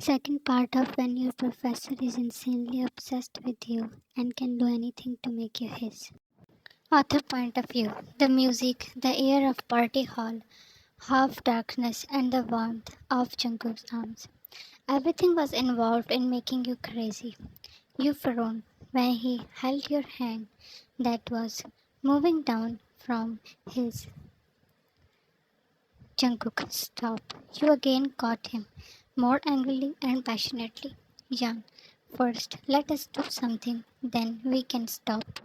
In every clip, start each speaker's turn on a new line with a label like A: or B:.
A: Second part of when your professor is insanely obsessed with you and can do anything to make you his. Author point of view. The music, the air of party hall, half darkness and the warmth of Jungkook's arms. Everything was involved in making you crazy. You frowned when he held your hand that was moving down from his. Jungkook, stop. You again caught him, more angrily and passionately. Jan, first let us do something, then we can stop.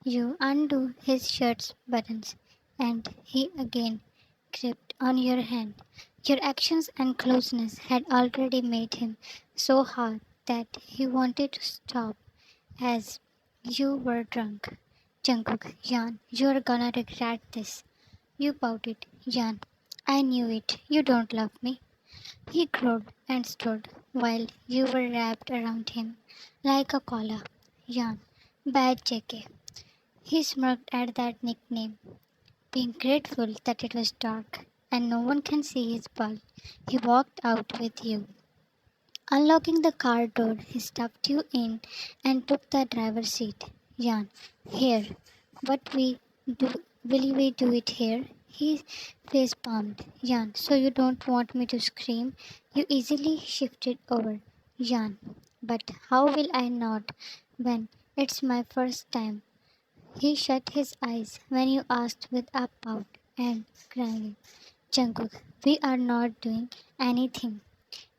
A: You undo his shirt's buttons, and he again gripped on your hand. Your actions and closeness had already made him so hard that he wanted to stop as you were drunk. Jungkook, Jan, you're gonna regret this. You pouted. Jan, I knew it. You don't love me. He growled and stood while you were wrapped around him like a collar. Jan, bad JK. He smirked at that nickname, being grateful that it was dark and no one can see his bulk. He walked out with you. Unlocking the car door, he stuffed you in and took the driver's seat. Jan, here. What we do? Will we do it here? He face palmed. Jan, so you don't want me to scream? You easily shifted over. Jan, but how will I not when it's my first time? He shut his eyes when you asked with a pout and crying. Jungkook, we are not doing anything.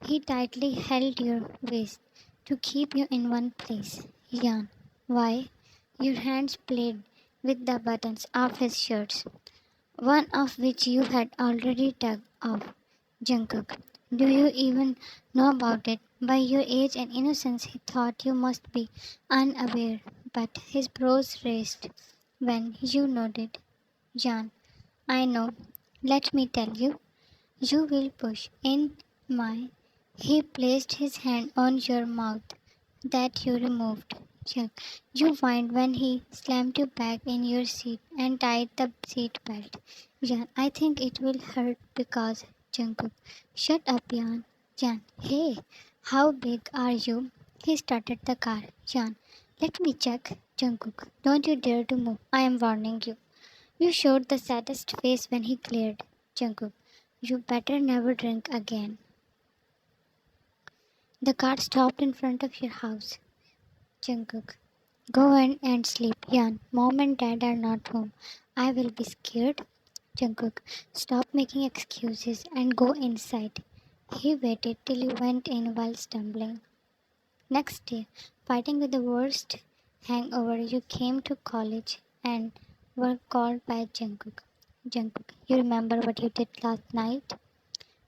A: He tightly held your waist to keep you in one place. Jan, why? Your hands played with the buttons of his shirts, one of which you had already tugged off. Jungkook, do you even know about it? By your age and innocence, he thought you must be unaware, but his brows raised when you nodded. Jan, I know. Let me tell you. You will push in my. He placed his hand on your mouth that you removed. Chuck, you whined when he slammed you back in your seat and tied the seat belt. Jan, I think it will hurt because. Jungkook, shut up, Jan. Jan, hey, how big are you? He started the car. Jan, let me check. Jungkook, don't you dare to move. I am warning you. You showed the saddest face when he glared. Jungkook, you better never drink again. The car stopped in front of your house. Jungkook, go in and sleep. Yan, mom and dad are not home. I will be scared. Jungkook, stop making excuses and go inside. He waited till you went in while stumbling. Next day, fighting with the worst hangover, you came to college and were called by Jungkook. Jungkook, you remember what you did last night?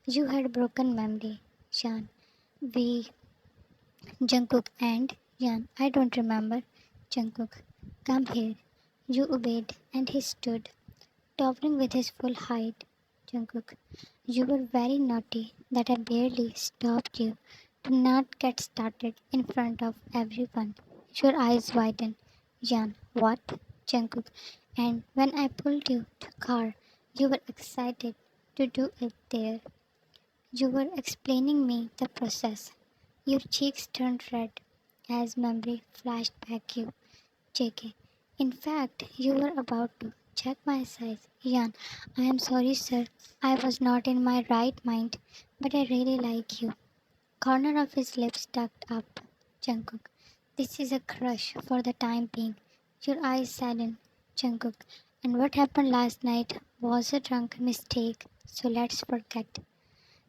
A: You had broken memory, Shan. We, Jungkook and Yan, I don't remember. Jungkook, come here. You obeyed, and he stood, towering with his full height. Jungkook, you were very naughty that I barely stopped you. Do not get started in front of everyone. Your eyes widened. Yan, what? Jungkook, and when I pulled you to car, you were excited to do it there. You were explaining me the process. Your cheeks turned red as memory flashed back you. JK. In fact, you were about to check my size. Yan, I am sorry, sir. I was not in my right mind, but I really like you. Corner of his lips tucked up. Jungkook. This is a crush for the time being. Your eyes saddened. Jungkook. And what happened last night was a drunk mistake, so let's forget.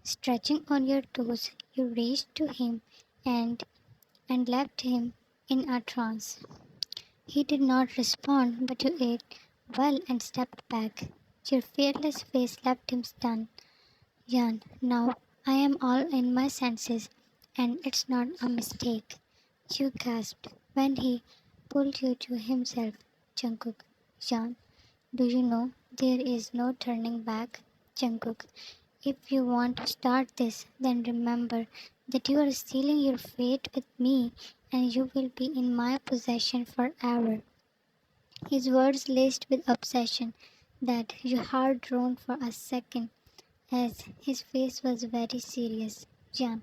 A: Stretching on your toes, you reached to him and left him in a trance. He did not respond, but you ate well and stepped back. Your fearless face left him stunned. Jan, now I am all in my senses, and it's not a mistake. You gasped when he pulled you to himself. Jungkook, Jan, do you know there is no turning back? Jungkook, if you want to start this, then remember that you are sealing your fate with me and you will be in my possession forever. His words laced with obsession that your heart droned for a second as his face was very serious. Jan,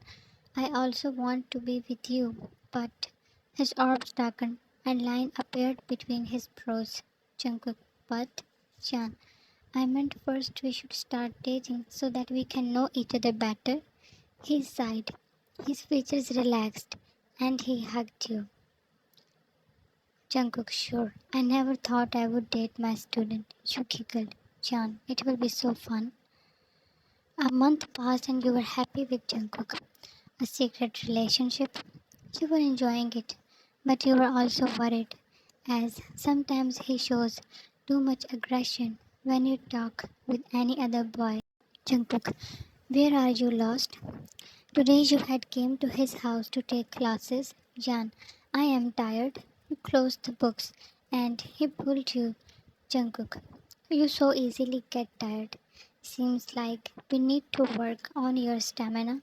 A: I also want to be with you, but his orbs darkened and line appeared between his brows. Jungkook, but Jan, I meant first we should start dating so that we can know each other better. He sighed, his features relaxed, and he hugged you. Jungkook, sure. I never thought I would date my student. You giggled. Jan, it will be so fun. A month passed and you were happy with Jungkook. A secret relationship. You were enjoying it, but you were also worried, as sometimes he shows too much aggression when you talk with any other boy. Jungkook, where are you lost? Today you had came to his house to take classes. Jan, I am tired. You closed the books and he pulled you. Jungkook, you so easily get tired. Seems like we need to work on your stamina.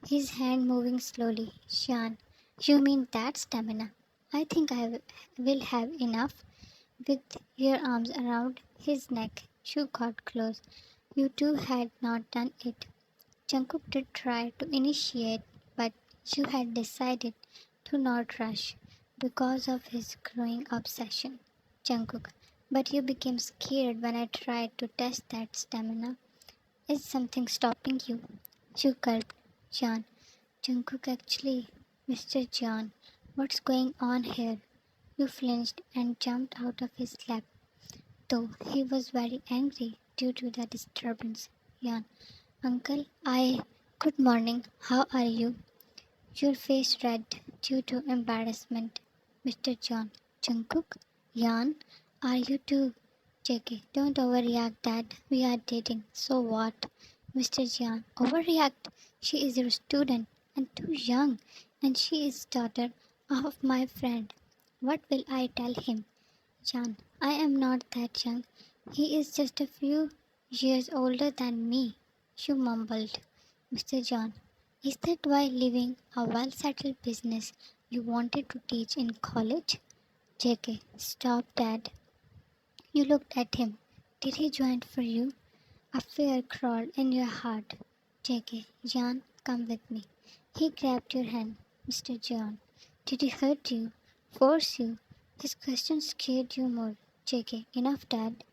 A: His hand moving slowly. Shan, you mean that stamina? I think will have enough. With your arms around his neck, you got close. You two had not done it. Jungkook did try to initiate, but you had decided to not rush because of his growing obsession. Jungkook, but you became scared when I tried to test that stamina. Is something stopping you? You gulped. Jan, Jungkook actually, Mr. John, what's going on here? You flinched and jumped out of his lap, though he was very angry due to the disturbance. Yan, Uncle, good morning, how are you? Your face red due to embarrassment. Mr. John, Jungkook, Yan, are you too? JK, don't overreact, Dad. We are dating. So what? Mr. Jian, overreact. She is your student and too young, and she is daughter of my friend. What will I tell him? Jan, I am not that young. He is just a few years older than me. You mumbled. Mr. John, is that why leaving a well settled business you wanted to teach in college? JK, stop, Dad. You looked at him. Did he join for you? A fear crawled in your heart. JK, Jan, come with me. He grabbed your hand. Mr. John, did he hurt you? Force you? His question scared you more. JK, enough, Dad.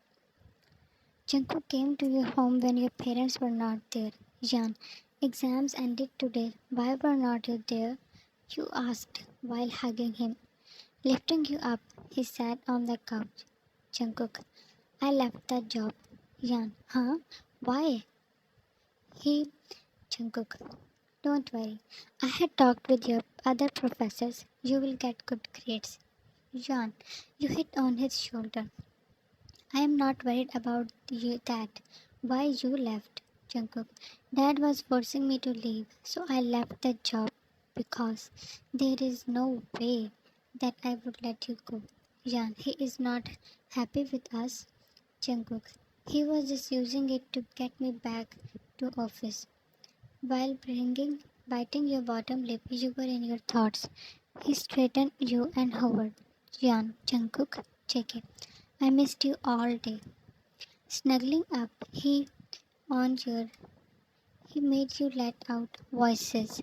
A: Jungkook came to your home when your parents were not there. Jan, exams ended today. Why were not you there? You asked while hugging him. Lifting you up, he sat on the couch. Jungkook, I left the job. Jan, huh? Why? He, Jungkook, don't worry. I had talked with your other professors. You will get good grades. Jan, you hit on his shoulder. I am not worried about you that. Why you left, Jungkook? Dad was forcing me to leave, so I left the job because there is no way that I would let you go. Jan, he is not happy with us. Jungkook, he was just using it to get me back to office. While biting your bottom lip, you were in your thoughts. He straightened you and hovered. Jan, Jungkook, JK, I missed you all day. Snuggling up, he made you let out voices.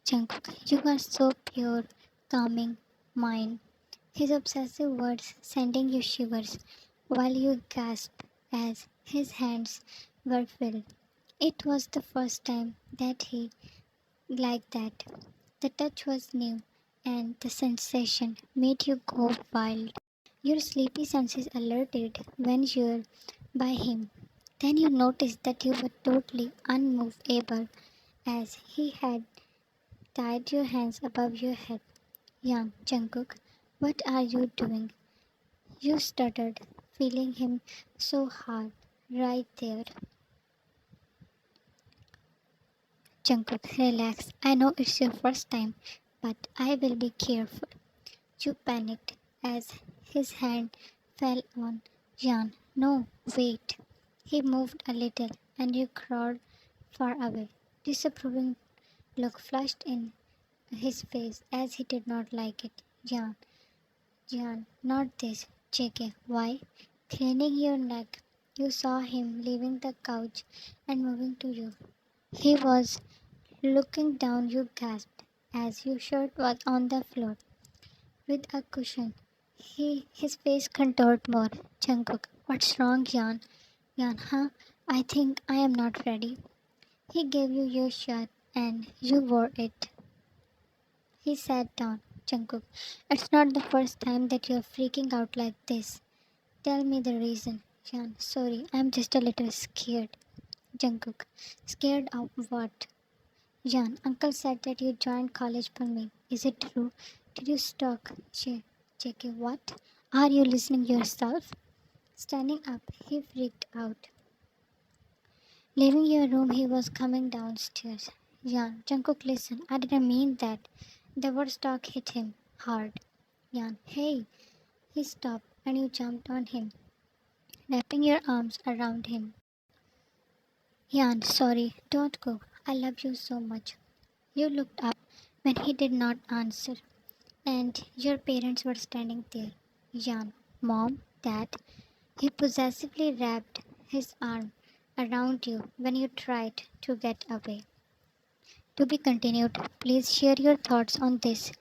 A: Jungkook, you are so pure, calming, mine. His obsessive words sending you shivers while you gasped as his hands were filled. It was the first time that he liked that. The touch was new, and the sensation made you go wild. Your sleepy senses alerted when you're by him. Then you noticed that you were totally unmovable as he had tied your hands above your head. Young Jungkook, what are you doing? You stuttered, feeling him so hard right there. Jungkook, relax. I know it's your first time, but I will be careful. You panicked as his hand fell on Jan. No, wait. He moved a little and you crawled far away. Disapproving look flushed in his face as he did not like it. Jan, not this. JK, why? Craning your neck, you saw him leaving the couch and moving to you. He was Looking down, you gasped as your shirt was on the floor with a cushion. His face contoured more. Jungkook, what's wrong, Jan? Jan, huh? I think I am not ready. He gave you your shirt and you wore it. He sat down. Jungkook, it's not the first time that you're freaking out like this. Tell me the reason. Jan, sorry, I'm just a little scared. Jungkook, scared of what? Jan, Uncle said that you joined college for me. Is it true? Did you stalk? JK, what? Are you listening yourself? Standing up, he freaked out. Leaving your room, he was coming downstairs. Jan, Jungkook, listen, I didn't mean that. The word stalk hit him hard. Jan, hey! He stopped and you jumped on him, wrapping your arms around him. Jan, sorry, don't go. I love you so much. You looked up when he did not answer, and your parents were standing there. Jan, Mom, Dad. He possessively wrapped his arm around you when you tried to get away. To be continued, please share your thoughts on this.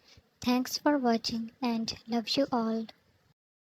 A: Thanks for watching and love you all.